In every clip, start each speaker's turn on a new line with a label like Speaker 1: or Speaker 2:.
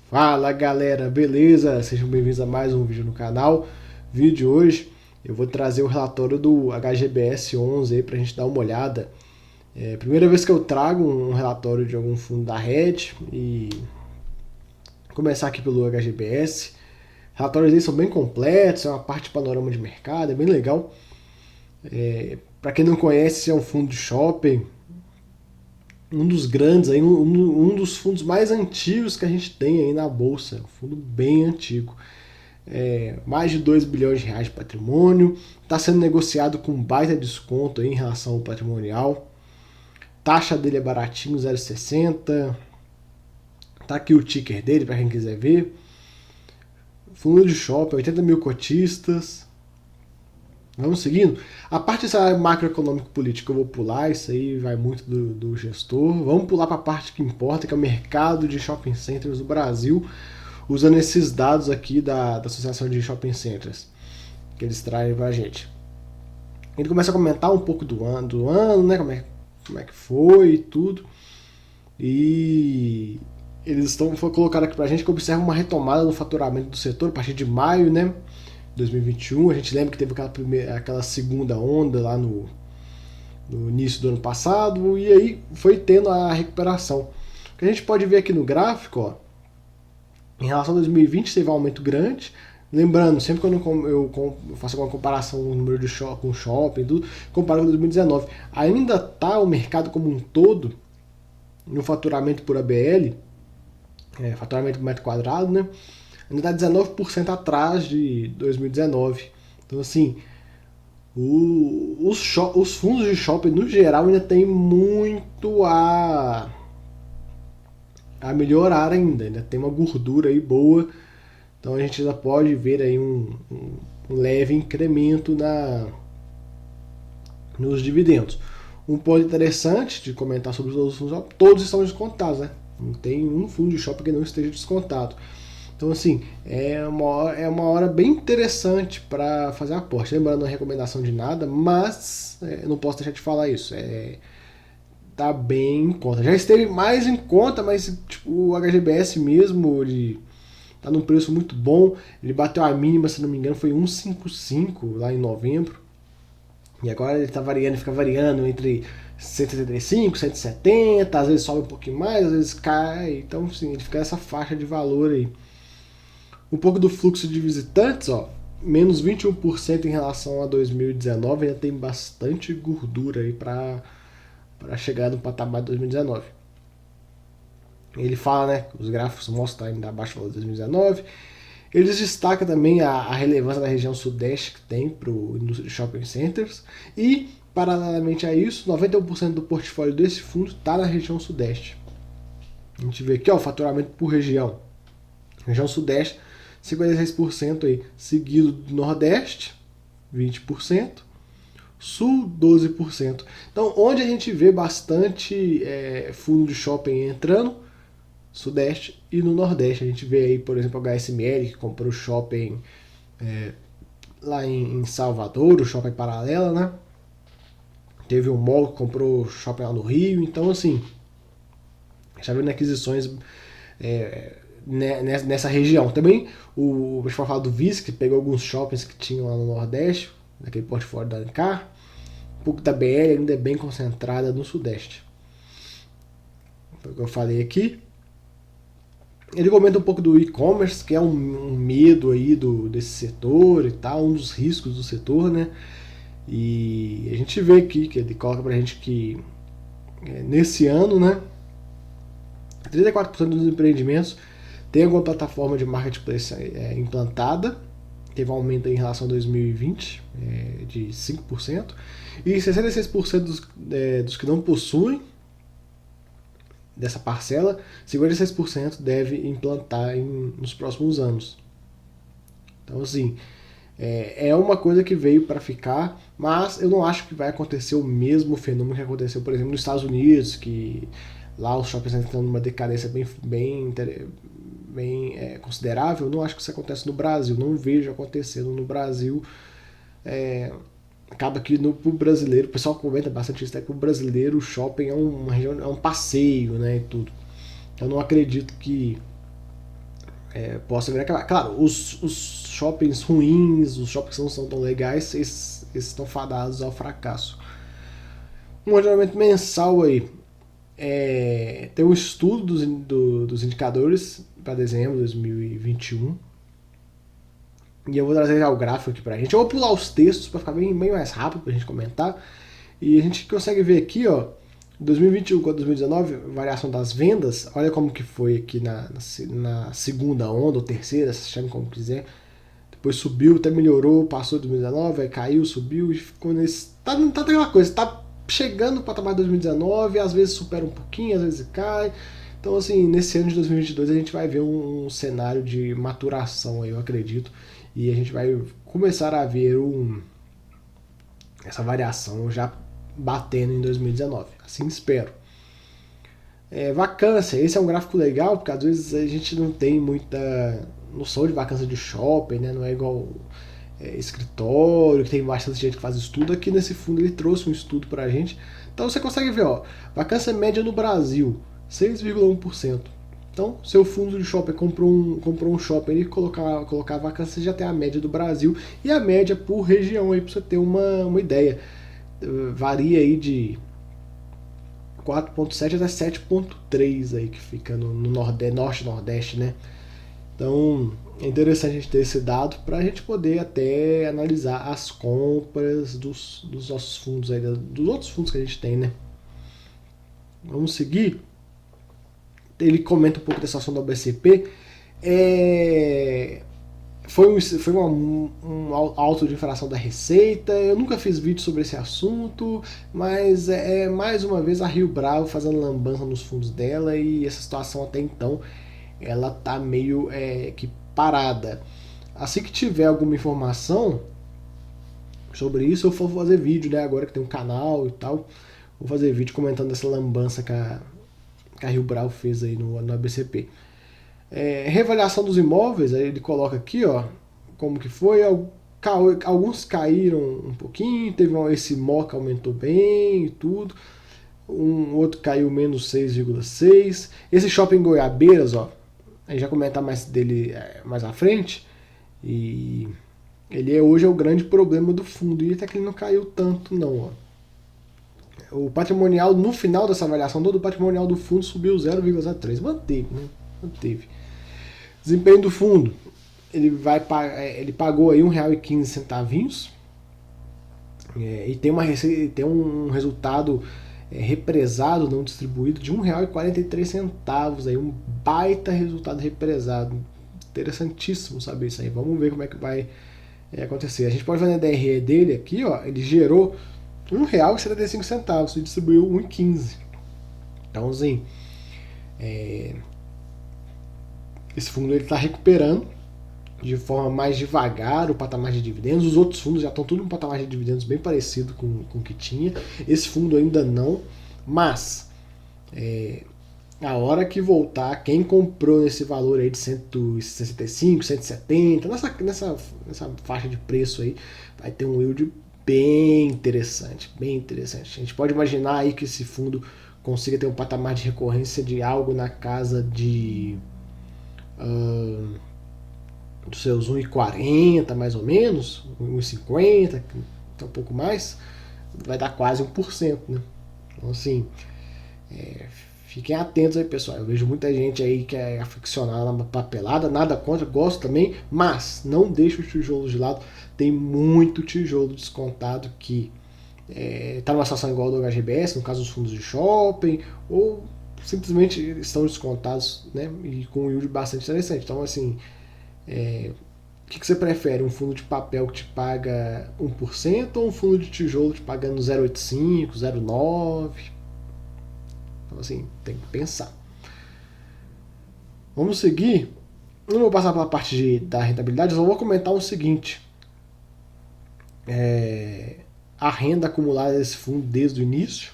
Speaker 1: Fala galera, beleza? Sejam bem-vindos a mais um vídeo no canal. Vídeo de hoje eu vou trazer o relatório do HGBS 11 aí pra gente dar uma olhada. Primeira vez que eu trago um relatório de algum fundo da Red e começar aqui pelo HGBS. Relatórios aí são bem completos, é uma parte de panorama de mercado, é bem legal. Para quem não conhece, é um fundo de shopping, um dos grandes, aí, um dos fundos mais antigos que a gente tem aí na bolsa, um fundo bem antigo. Mais de 2 bilhões de reais de patrimônio, está sendo negociado com baita desconto aí em relação ao patrimonial. Taxa dele é baratinho, 0,60. Tá aqui o ticker dele para quem quiser ver. Fundo de shopping, 80 mil cotistas. Vamos seguindo. A parte dessa macroeconômico política eu vou pular, isso aí vai muito do gestor. Vamos pular para a parte que importa, que é o mercado de shopping centers do Brasil, usando esses dados aqui da Associação de Shopping Centers, que eles trazem para a gente. Ele começa a comentar um pouco do ano, né, como é que foi e tudo. E eles foi colocado aqui para a gente que observa uma retomada no faturamento do setor a partir de maio, né? 2021, a gente lembra que teve aquela segunda onda lá no início do ano passado, e aí foi tendo a recuperação. O que a gente pode ver aqui no gráfico, ó, em relação a 2020 teve um aumento grande. Lembrando, sempre quando eu faço uma comparação no número de com shopping e tudo, comparo com 2019. Ainda está o mercado como um todo, no faturamento por ABL, faturamento por metro quadrado, né? Ainda está 19% atrás de 2019. Então, assim, os fundos de shopping, no geral, ainda tem muito a melhorar ainda tem uma gordura aí boa. Então, a gente ainda pode ver aí um leve incremento nos dividendos. Um ponto interessante de comentar sobre os fundos de shopping, todos estão descontados, né? Não tem um fundo de shopping que não esteja descontado. Então, assim, é uma hora bem interessante para fazer aporte. Lembrando, não é recomendação de nada, mas eu não posso deixar de falar isso. Tá bem em conta. Já esteve mais em conta, mas tipo, o HGBS mesmo, ele tá num preço muito bom. Ele bateu a mínima, se não me engano, foi 1,55 lá em novembro. E agora ele tá variando, fica variando entre 175, 170, às vezes sobe um pouquinho mais, às vezes cai. Então, sim, ele fica nessa faixa de valor aí. Um pouco do fluxo de visitantes, ó, menos 21% em relação a 2019, ainda tem bastante gordura aí para chegar no patamar de 2019. Ele fala, né, os gráficos mostram ainda abaixo do valor de 2019. Eles destacam também a relevância da região sudeste que tem para o indústria de shopping centers e, paralelamente a isso, 91% do portfólio desse fundo está na região sudeste. A gente vê aqui ó, o faturamento por região. Região sudeste, 56% aí, seguido do Nordeste, 20%, Sul, 12%. Então, onde a gente vê bastante fundo de shopping entrando, Sudeste e no Nordeste. A gente vê aí, por exemplo, a HSML, que comprou shopping lá em Salvador, o shopping Paralela, né? Teve um mall que comprou shopping lá no Rio. Então, assim, já vendo aquisições nessa região. Também a gente vai falar do Viz, que pegou alguns shoppings que tinham lá no Nordeste, naquele portfólio da Ancar. Um pouco da BL ainda é bem concentrada no Sudeste. Foi o que eu falei aqui. Ele comenta um pouco do e-commerce, que é um medo aí desse setor e tal, um dos riscos do setor, né? E a gente vê aqui que ele coloca pra gente que nesse ano, né, 34% dos empreendimentos tem alguma plataforma de marketplace implantada, teve um aumento em relação a 2020 de 5%, e 66% dos que não possuem dessa parcela, 56% deve implantar nos próximos anos. Então, assim, é uma coisa que veio para ficar, mas eu não acho que vai acontecer o mesmo fenômeno que aconteceu, por exemplo, nos Estados Unidos, que lá os shoppings estão numa decadência bem considerável. Eu não acho que isso acontece no Brasil, não vejo acontecendo no Brasil. Acaba que pro brasileiro, o pessoal comenta bastante isso, que pro brasileiro o shopping é uma região, é um passeio, né, e tudo. Eu não acredito que possa vir a acabar. Claro, os shoppings ruins, os shoppings que não são tão legais, esses estão fadados ao fracasso. Um ordenamento mensal aí. Tem um estudo dos indicadores para dezembro de 2021. E eu vou trazer já o gráfico aqui pra gente. Eu vou pular os textos para ficar bem mais rápido pra gente comentar. E a gente consegue ver aqui, ó, 2021 contra 2019, variação das vendas. Olha como que foi aqui na segunda onda ou terceira, se chama como quiser. Depois subiu, até melhorou, passou de 2019, aí caiu, subiu e ficou nesse... Tá aquela coisa, tá chegando no patamar de 2019, às vezes supera um pouquinho, às vezes cai. Então, assim, nesse ano de 2022 a gente vai ver um cenário de maturação aí, eu acredito. E a gente vai começar a ver essa variação já batendo em 2019. Assim espero. Vacância, esse é um gráfico legal, porque às vezes a gente não tem muita noção de vacância de shopping, né? Não é igual escritório, que tem bastante gente que faz estudo. Aqui nesse fundo ele trouxe um estudo pra gente. Então você consegue ver, ó, vacância média no Brasil, 6,1%. Então, seu fundo de shopping comprou um shopping e colocar a vacância, já tem a média do Brasil e a média por região aí, para você ter uma ideia. Varia aí de 4,7 até 7,3 aí, que fica no norte nordeste, né? Então, é interessante a gente ter esse dado para a gente poder até analisar as compras dos nossos fundos aí, dos outros fundos que a gente tem, né? Vamos seguir. Ele comenta um pouco dessa ação da BCP. Foi um auto de infração da Receita. Eu nunca fiz vídeo sobre esse assunto, mas mais uma vez a Rio Bravo fazendo lambança nos fundos dela, e essa situação até então ela tá meio que parada. Assim que tiver alguma informação sobre isso, eu vou fazer vídeo, né? Agora que tem um canal e tal, vou fazer vídeo comentando essa lambança que a Rio Bravo fez aí no ABCP. Reavaliação dos imóveis, aí ele coloca aqui, ó, como que foi. Alguns caíram um pouquinho, teve esse MOCA aumentou bem e tudo. Um outro caiu menos 6,6. Esse shopping Goiabeiras, ó, a gente vai comentar mais dele mais à frente. E ele hoje é o grande problema do fundo, e até que ele não caiu tanto não, ó. O patrimonial, no final dessa avaliação, todo o patrimonial do fundo subiu 0,03. Manteve, né? Manteve. Desempenho do fundo. Ele pagou aí R$1,15. E tem um resultado represado, não distribuído, de R$1,43. Aí, um baita resultado represado. Interessantíssimo saber isso aí. Vamos ver como é que vai acontecer. A gente pode ver na DRE dele aqui, ó. Ele gerou R$1,75 e distribuiu R$1,15. Então, assim, esse fundo está recuperando de forma mais devagar o patamar de dividendos. Os outros fundos já estão tudo um patamar de dividendos bem parecido com o que tinha. Esse fundo ainda não, mas a hora que voltar, quem comprou nesse valor aí de 165, 170, nessa faixa de preço aí, vai ter um yield bem interessante, bem interessante. A gente pode imaginar aí que esse fundo consiga ter um patamar de recorrência de algo na casa de dos seus 1,40 mais ou menos, 1,50, um pouco mais, vai dar quase 1%, né? Então, assim, fiquem atentos aí, pessoal. Eu vejo muita gente aí que é aficionada na papelada, nada contra, gosto também, mas não deixe os tijolos de lado. Tem muito tijolo descontado que está numa situação igual ao do HGBS, no caso dos fundos de shopping, ou simplesmente estão descontados, né, e com um yield bastante interessante. Então, assim, o que você prefere? Um fundo de papel que te paga 1% ou um fundo de tijolo te pagando 0,85, 0,9%? Então, assim, tem que pensar. Vamos seguir. Não vou passar pela parte da rentabilidade, só vou comentar o seguinte. A renda acumulada desse fundo desde o início,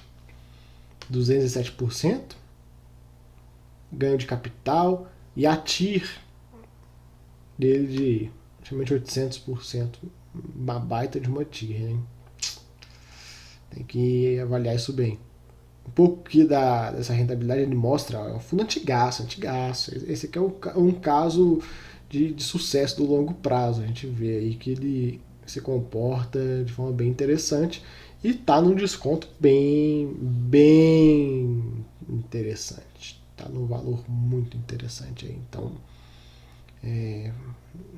Speaker 1: 207%. Ganho de capital. E a TIR dele de praticamente 800%. Uma baita de uma TIR, hein? Tem que avaliar isso bem. um pouco que dessa rentabilidade ele mostra, ó, é um fundo antigaço, antigaço. Esse aqui é um caso de sucesso do longo prazo. A gente vê aí que ele se comporta de forma bem interessante e está num desconto bem interessante. Está num valor muito interessante aí. Então,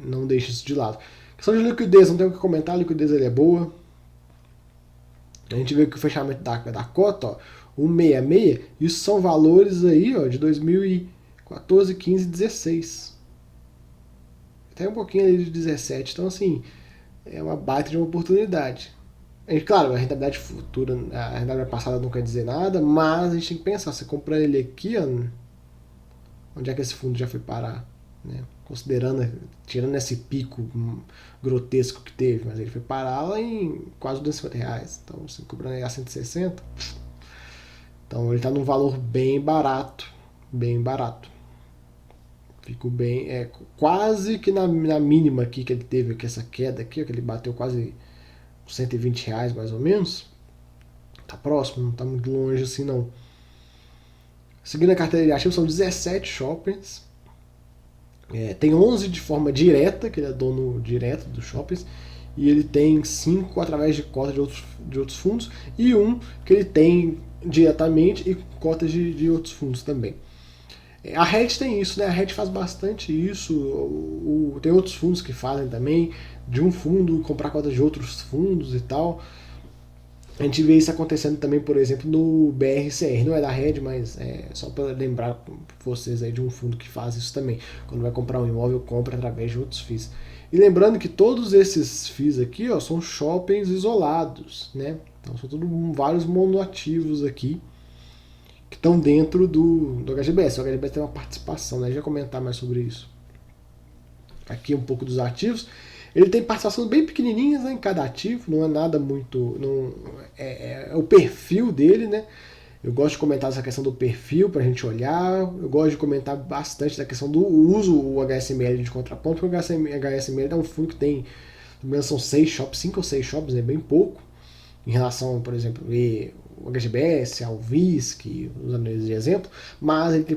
Speaker 1: não deixe isso de lado. Questão de liquidez, não tem o que comentar, a liquidez ele é boa. A gente vê que o fechamento da cota, ó, 166, isso são valores aí, ó, de 2014, 15, 16. Até um pouquinho ali de 17. Então, assim, é uma baita de uma oportunidade. Claro, a rentabilidade futura, a rentabilidade passada não quer dizer nada, mas a gente tem que pensar, você comprar ele aqui, ó, onde é que esse fundo já foi parar? Né? Considerando, tirando esse pico grotesco que teve, mas ele foi parar lá em quase R$250. Então, você comprando aí a 160. Então, ele está num valor bem barato. Bem barato. Fico bem. Quase que na mínima aqui que ele teve, que essa queda aqui, que ele bateu quase R$120 mais ou menos. Tá próximo, não tá muito longe assim não. Seguindo a carteira de ativos, são 17 shoppings. Tem 11 de forma direta, que ele é dono direto dos shoppings, e ele tem 5 através de cotas de outros fundos, e um que ele tem diretamente e cotas de outros fundos também. A RED tem isso, né? A RED faz bastante isso. Tem outros fundos que fazem também, de um fundo comprar cotas de outros fundos e tal. A gente vê isso acontecendo também, por exemplo, no BRCR. Não é da Red, mas é só para lembrar vocês aí de um fundo que faz isso também. Quando vai comprar um imóvel, compra através de outros FIIs. E lembrando que todos esses FIIs aqui, ó, são shoppings isolados, né? Então são todos vários monoativos aqui que estão dentro do HGBS. O HGBS tem uma participação, né? A gente vai comentar mais sobre isso. Aqui um pouco dos ativos. Ele tem participações bem pequenininhas, né, em cada ativo, não é nada muito. É o perfil dele, né? Eu gosto de comentar essa questão do perfil para a gente olhar. Eu gosto de comentar bastante da questão do uso o HSML de contraponto, porque o HSML é um fundo que tem, são 6 shops, 5 ou 6 shops, é bem pouco, em relação, por exemplo, o HGBS, a Alvisc, usando eles de exemplo, mas ele tem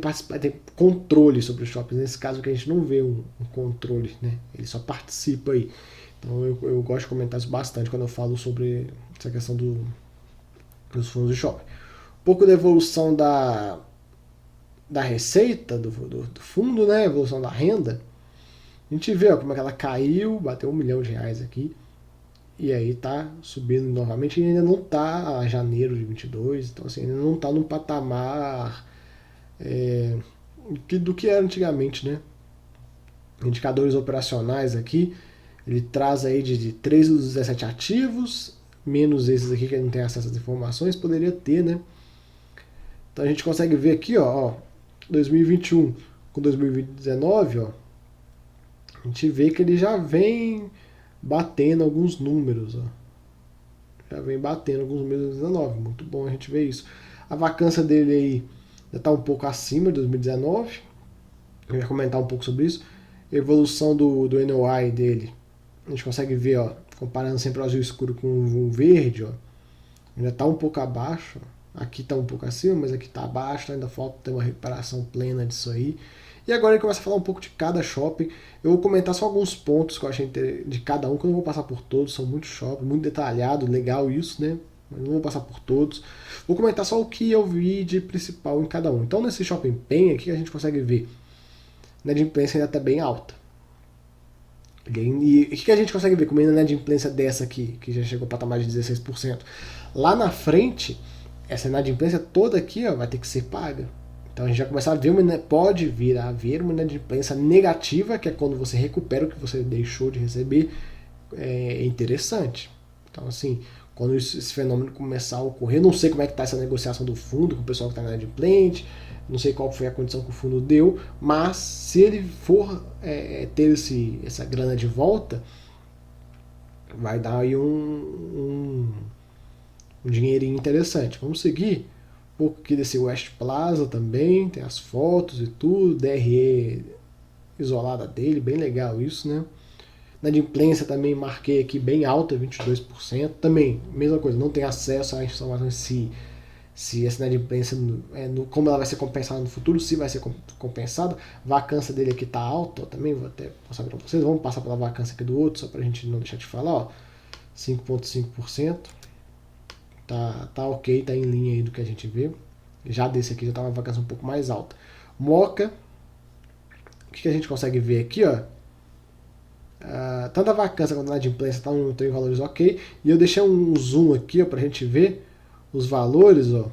Speaker 1: controle sobre os shoppings. Nesse caso que a gente não vê um controle, né? Ele só participa aí. Então eu gosto de comentar isso bastante quando eu falo sobre essa questão dos fundos de shopping. Um pouco da evolução da receita do fundo, né? Evolução da renda. A gente vê, ó, como é que ela caiu, bateu R$1 milhão aqui. E aí tá subindo novamente e ainda não tá a janeiro de 22, então assim, ainda não tá num patamar do que era antigamente, né? Indicadores operacionais aqui, ele traz aí de 3 dos 17 ativos, menos esses aqui que não tem acesso às informações, poderia ter, né? Então a gente consegue ver aqui, ó 2021 com 2019, ó, a gente vê que ele já vem batendo alguns números, ó. Já vem batendo alguns números em 2019, muito bom a gente ver isso. A vacância dele aí já está um pouco acima de 2019, eu ia comentar um pouco sobre isso. A evolução do NOI dele, a gente consegue ver, ó, comparando sempre o azul escuro com o verde, ó, ainda está um pouco abaixo, ó. Aqui está um pouco acima, mas aqui está abaixo, ainda falta ter uma recuperação plena disso aí. E agora ele começa a falar um pouco de cada shopping. Eu vou comentar só alguns pontos que eu achei de cada um, que eu não vou passar por todos, são muitos shoppings, muito detalhado, legal isso, né? Mas não vou passar por todos. Vou comentar só o que eu vi de principal em cada um. Então nesse Shopping Pen aqui a gente consegue ver, a inadimplência ainda está bem alta. E o que a gente consegue ver com uma inadimplência dessa aqui, que já chegou ao patamar de 16%? Lá na frente, essa inadimplência toda aqui, ó, vai ter que ser paga. Então a gente já começa a ver, pode vir a haver uma inadimplência negativa, que é quando você recupera o que você deixou de receber. É interessante. Então assim, quando esse fenômeno começar a ocorrer, não sei como é que está essa negociação do fundo com o pessoal que está inadimplente, não sei qual foi a condição que o fundo deu, mas se ele for ter essa grana de volta, vai dar aí um dinheirinho interessante. Vamos seguir. Um pouco aqui desse West Plaza também, tem as fotos e tudo, DRE isolada dele, bem legal isso, né? Na inadimplência também marquei aqui bem alta, 22%. Também, mesma coisa, não tem acesso à informação se essa inadimplência, como ela vai ser compensada no futuro, se vai ser compensada. A vacância dele aqui está alta, ó, também vou até mostrar para vocês. Vamos passar pela vacância aqui do outro, só para a gente não deixar de falar. Ó, 5,5%. Tá ok, tá em linha aí do que a gente vê. Já desse aqui já tá uma vacância um pouco mais alta. Moca, o que a gente consegue ver aqui, ó? Tanto a vacância quanto a inadimplência estão em valores ok. E eu deixei um zoom aqui, ó, pra gente ver os valores, ó,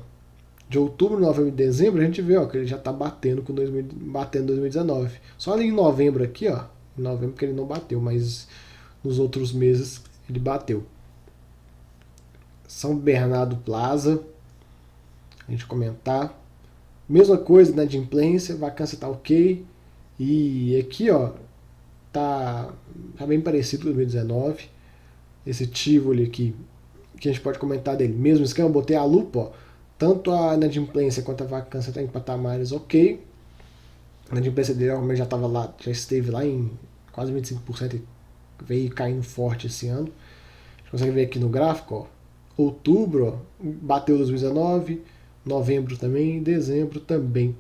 Speaker 1: de outubro, novembro e dezembro. A gente vê, ó, que ele já tá batendo com 2019. Só ali em novembro aqui, ó, em novembro que ele não bateu, mas nos outros meses ele bateu. São Bernardo Plaza, a gente comentar. Mesma coisa, inadimplência, vacância tá ok. E aqui, ó, tá bem parecido com 2019. Esse Tivoli aqui, que a gente pode comentar dele. Mesmo esquema, eu botei a lupa, ó. Tanto a inadimplência quanto a vacância tá em patamares ok. A inadimplência dele já tava lá, já esteve lá em quase 25% e veio caindo forte esse ano. A gente consegue ver aqui no gráfico, ó. Outubro, ó, bateu 2019, novembro também, dezembro também.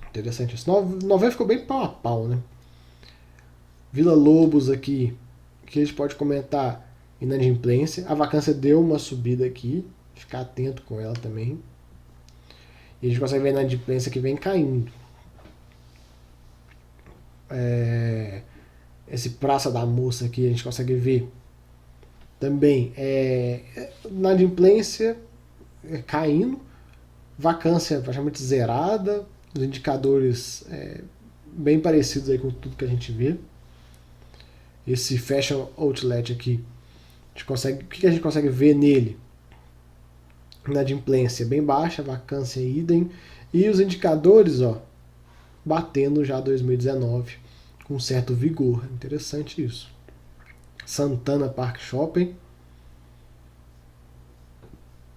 Speaker 1: Interessante isso. Novembro ficou bem pau a pau, né? Vila Lobos aqui, que a gente pode comentar inadimplência. A vacância deu uma subida aqui, ficar atento com ela também. E a gente consegue ver a inadimplência que vem caindo. Esse Praça da Moça aqui, a gente consegue ver também inadimplência caindo, vacância praticamente zerada, os indicadores bem parecidos aí com tudo que a gente vê. Esse Fashion Outlet aqui, o que a gente consegue ver nele? Inadimplência bem baixa, vacância idem, e os indicadores, ó, batendo já 2019 com certo vigor. Interessante isso. Santana Park Shopping.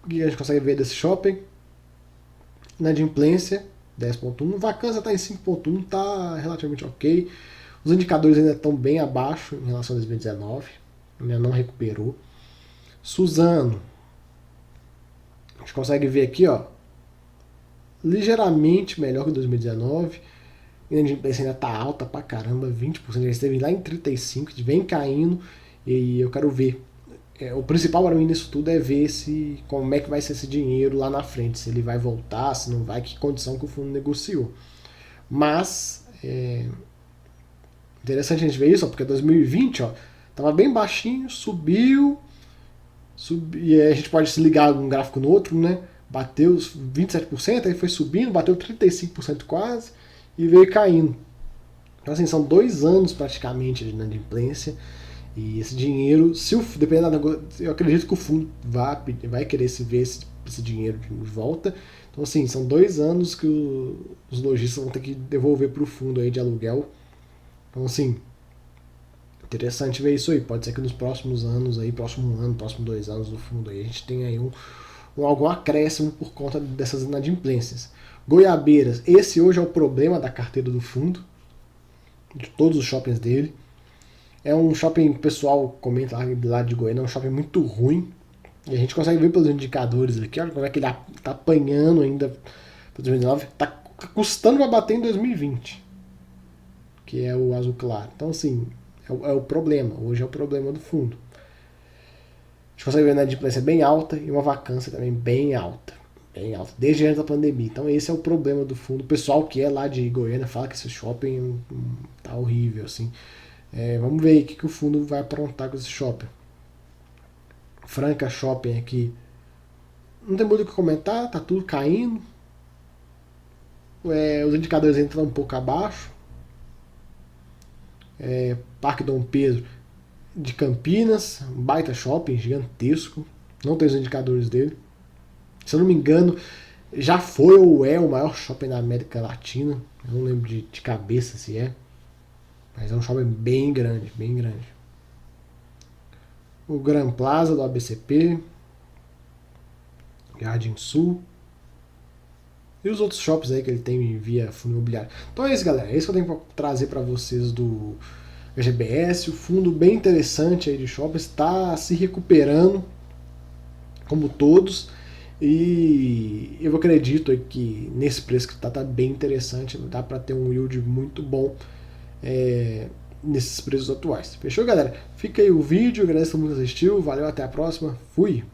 Speaker 1: O que a gente consegue ver desse shopping? Inadimplência 10,1, vacância está em 5,1, está relativamente ok. Os indicadores ainda estão bem abaixo em relação a 2019, ainda não recuperou. Suzano, a gente consegue ver aqui, ó, ligeiramente melhor que 2019. A inadimplência ainda está alta pra caramba, 20%, já esteve lá em 35%, vem caindo, e eu quero ver. O principal para mim nisso tudo é ver como é que vai ser esse dinheiro lá na frente, se ele vai voltar, se não vai, que condição que o fundo negociou. Mas interessante a gente ver isso, ó, porque 2020 ó, tava bem baixinho, subiu, e a gente pode se ligar um gráfico no outro, né? Bateu 27%, aí foi subindo, bateu 35% quase, e veio caindo. Então assim, são 2 anos praticamente de inadimplência. E esse dinheiro, dependendo eu acredito que o fundo vai querer ver esse dinheiro de volta. Então, assim, são 2 anos que os lojistas vão ter que devolver para o fundo aí de aluguel. Então, assim, interessante ver isso aí. Pode ser que nos próximos anos, aí, próximo 2 anos do fundo, aí, a gente tenha aí algum acréscimo por conta dessas inadimplências. Goiabeiras, esse hoje é o problema da carteira do fundo, de todos os shoppings dele. É um shopping, o pessoal comenta lá de Goiânia, é um shopping muito ruim. E a gente consegue ver pelos indicadores aqui, olha como é que ele tá apanhando ainda para 2019. Tá custando para bater em 2020, que é o azul claro. Então, assim, é o problema. Hoje é o problema do fundo. A gente consegue ver uma inadimplência bem alta e uma vacância também bem alta. Bem alta, desde antes da pandemia. Então, esse é o problema do fundo. O pessoal que é lá de Goiânia fala que esse shopping tá horrível, assim. Vamos ver aí o que o fundo vai aprontar com esse shopping. Franca Shopping aqui. Não tem muito o que comentar, tá tudo caindo. Os indicadores entram um pouco abaixo. Parque Dom Pedro de Campinas, um baita shopping gigantesco. Não tem os indicadores dele. Se eu não me engano, já foi ou é o maior shopping da América Latina. Eu não lembro de cabeça se é. Mas é um shopping bem grande, bem grande. O Gran Plaza do ABCP. Jardim Sul. E os outros shoppings aí que ele tem via fundo imobiliário. Então é isso, galera. É isso que eu tenho para trazer para vocês do GBS. O fundo bem interessante aí de shoppings. Está se recuperando, como todos. E eu acredito que nesse preço que tá bem interessante, dá para ter um yield muito bom nesses preços atuais. Fechou, galera? Fica aí o vídeo, agradeço muito que assistiu, valeu, até a próxima, fui!